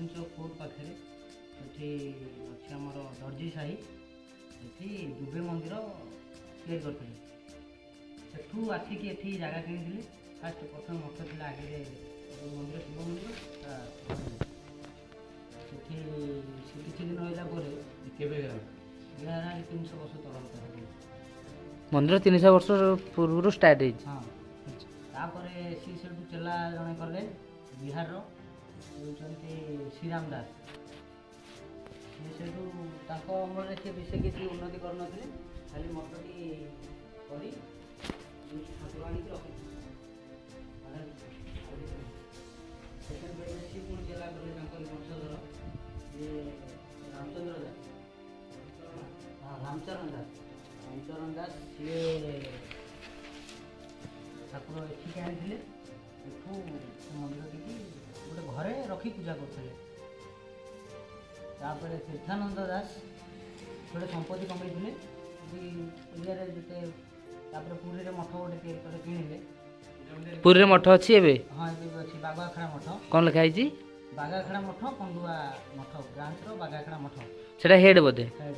ଚାंदनी चौक court पाखे अच्छी आमर दर्जी साही ये दुबे मंदिर तैयारी करते सेठू आसिक ये जगह कि फास्ट प्रथम मठ थी आगे मंदिर शिव मंदिर किसी दिन रहा केवे 300 वर्ष तल मंदिर 300 वर्ष पूर्व स्टार्ट है। हाँ तापर सी से चेला जड़े कले बिहार श्रीराम दास सी से अमल से विशेष किसी उन्नति कर खाली मठटी कर ठाकुर आनी रखी सेकेंड सी पुणी चेला कले वंशधर ये रामचंद्र दास हाँ रामचरण दास सी ठाकुर एठिक आनी मंदिर टी गोटे घरे रखी पूजा करते तीर्थानंद दास गोटे संपत्ति कमे एरिया जिते पुरी मठ गोटे किणिले पुरी मठ अच्छी एबे हाँ ये अच्छी बागाखड़ा मठ कौन लिखाई बागाखड़ा मठ पंडुआ मठ ब्रांच बागाखड़ा मठ सेटा हेड बोधे हेड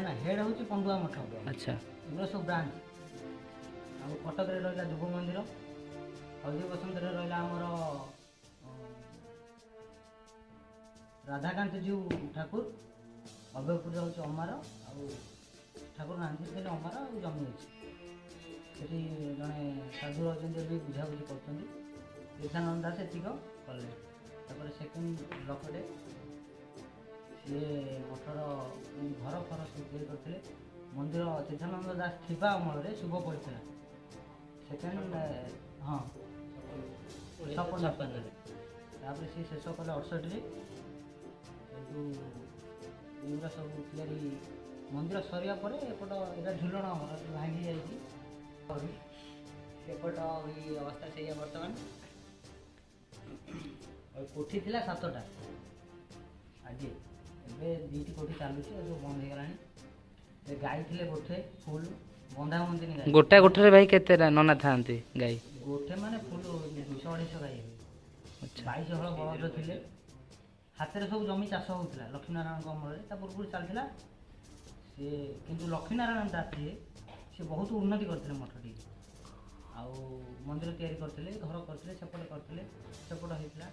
ना हेड हूँ पंडुआ मठ अच्छा एगुला सब ब्रांच आ कटक रहा दुब मंदिर हल्दी बसंत रहा आमर राधाकांत जीव ठाकुर अभयपुर हूँ अमार ठाकुर नांदी थे अमार जमी अच्छी जड़े साधु रही बुझाबुझी कर तीर्थानंद दास एतिक कले सेकेंड ब्लकटे सी मठर घर फर सब तैयारी करते मंदिर तीर्थानंद दास थिबा अमल शुभ पड़ता सेकेंड हाँ छप्पन सी शेष कले 68 युवा सब तैयारी मंदिर सरिया पर एपट यहाँ झुलण भांगी जापट अवस्था से बर्तमान कोठी थिला 7टा आज दीटी कोठी चलुची बंद हो गलानी गाई थे गोटे फुल बंधा बंधी गाई गोटा गोटे भाई केते नना थांती गाई गोटे माने फुल 200-250 गाई अच्छा 22 हल बलद थे हाथ में सब जमी चाष होता लक्ष्मीनारायण अमल पूर्व चलता सी किंतु लक्ष्मीनारायण दास सी बहुत उन्नति करते मठटी आउ मंदिर तैयारी करते घर करते सेपटे होता